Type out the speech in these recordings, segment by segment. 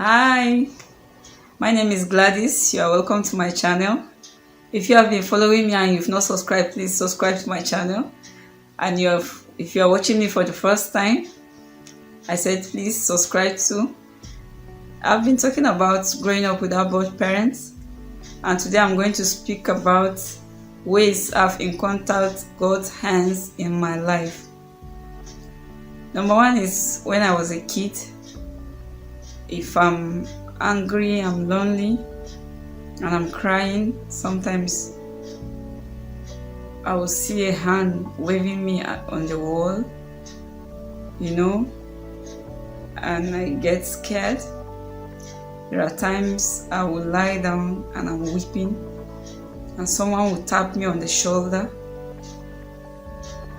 Hi, my name is Gladys. You are welcome to my channel. If you have been following me and you've not subscribed, please subscribe to my channel. And if you are watching me for the first time, I said please subscribe too. I've been talking about growing up without both parents, and today I'm going to speak about ways I've encountered God's hands in my life. Number one is when I was a kid. If I'm angry, I'm lonely, and I'm crying, sometimes I will see a hand waving me on the wall, and I get scared. There are times I will lie down and I'm weeping, and someone will tap me on the shoulder,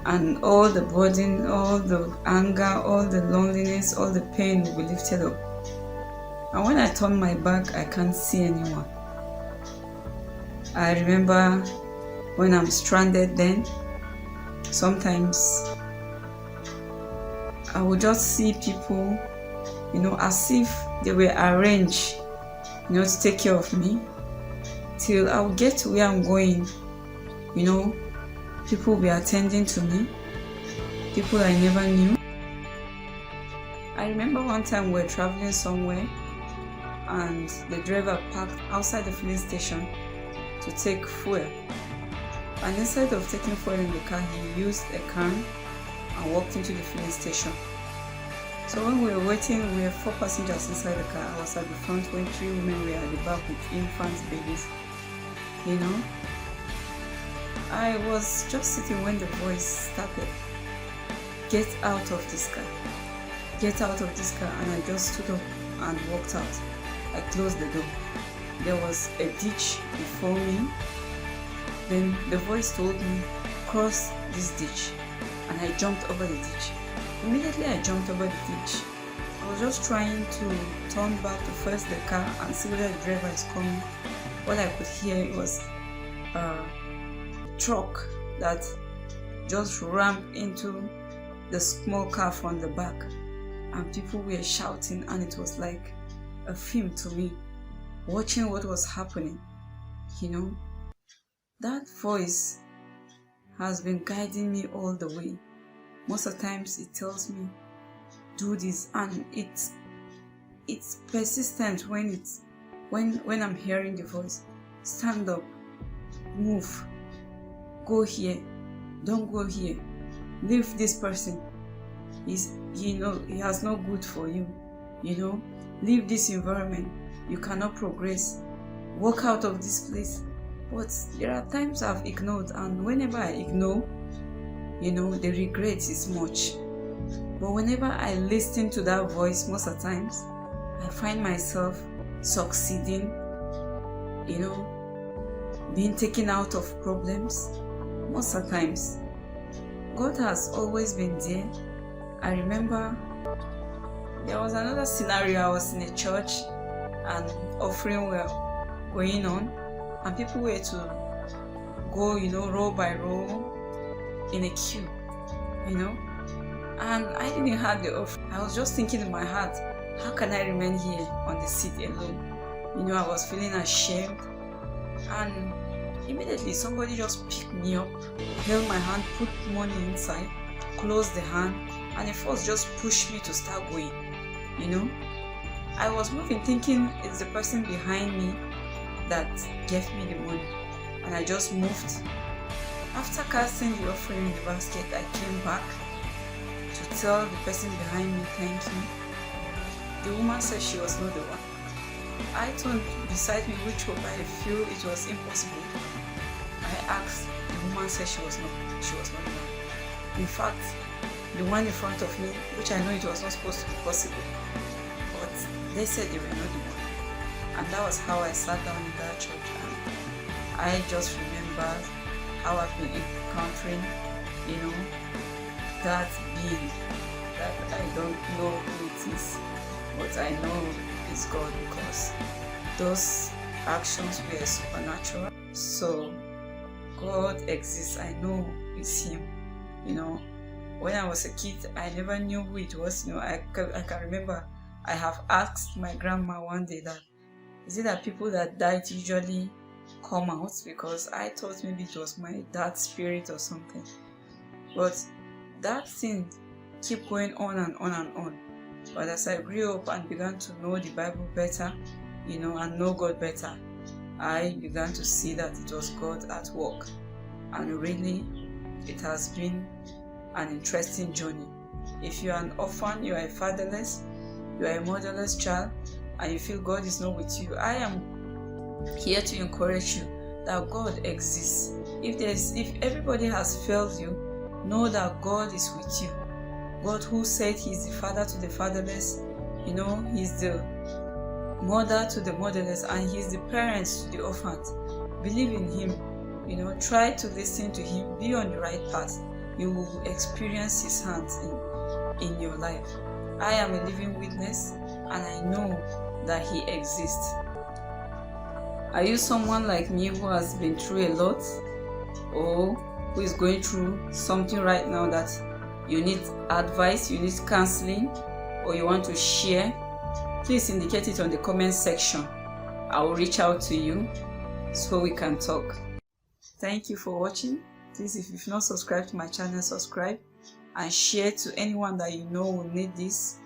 and all the burden, all the anger, all the loneliness, all the pain will be lifted up. And when I turn my back, I can't see anyone. I remember when I'm stranded then, sometimes I would just see people, as if they were arranged, to take care of me till I would get to where I'm going. People will be attending to me, people I never knew. I remember one time we were traveling somewhere, and the driver parked outside the filling station to take fuel. And instead of taking fuel in the car, he used a can and walked into the filling station. So when we were waiting, we were 4 passengers inside the car. I was at the front when 3 women were at the back with infants, babies. I was just sitting when the voice started, "Get out of this car, get out of this car," and I just stood up and walked out. I closed the door. There was a ditch before me. Then the voice told me, "Cross this ditch," and I jumped over the ditch. Immediately I jumped over the ditch. I was just trying to turn back to face the car and see whether the driver is coming. What I could hear was a truck that just rammed into the small car from the back, and people were shouting, and it was like a film to me, watching what was happening. That voice has been guiding me all the way. Most of the times it tells me, do this, and it's persistent when I'm hearing the voice. Stand up, move, go here, don't go here, leave this person, he has no good for you, leave this environment, you cannot progress, walk out of this place. But there are times I've ignored, and whenever I ignore, the regret is much. But whenever I listen to that voice, most of the times I find myself succeeding, being taken out of problems. Most of the times God has always been there. I remember there was another scenario. I was in a church and offering were going on, and people were to go, row by row in a queue, and I didn't have the offering. I was just thinking in my heart, how can I remain here on the seat alone? I was feeling ashamed, and immediately somebody just picked me up, held my hand, put money inside, closed the hand, and at first just pushed me to start going. I was moving thinking it's the person behind me that gave me the money, and I just moved. After casting the offering in the basket, I came back to tell the person behind me thank you. The woman said she was not the one. I turned beside me, which I feel it was impossible. I asked, the woman said she was not the one. In fact, the one in front of me, which I know it was not supposed to be possible, but they said they were not the one. And that was how I sat down in that church, and I just remembered how I've been encountering, that being that I don't know who it is, but I know it's God, because those actions were supernatural. So God exists. I know it's Him. When I was a kid, I never knew who it was. I can remember I have asked my grandma one day that, is it that people that died usually come out? Because I thought maybe it was my dad's spirit or something. But that thing kept going on and on and on. But as I grew up and began to know the Bible better, and know God better, I began to see that it was God at work. And really, it has been an interesting journey. If you are an orphan, you are a fatherless, you are a motherless child, and you feel God is not with you, I am here to encourage you that God exists. If everybody has failed you, know that God is with you. God, who said He's the father to the fatherless, He's the mother to the motherless, and He's the parents to the orphans. Believe in Him. Try to listen to Him. Be on the right path. You will experience His hands in your life. I am a living witness, and I know that He exists. Are you someone like me who has been through a lot, or who is going through something right now that you need advice, you need counseling, or you want to share? Please indicate it on the comment section. I will reach out to you so we can talk. Thank you for watching. Please, if you've not subscribed to my channel, subscribe and share to anyone that you know will need this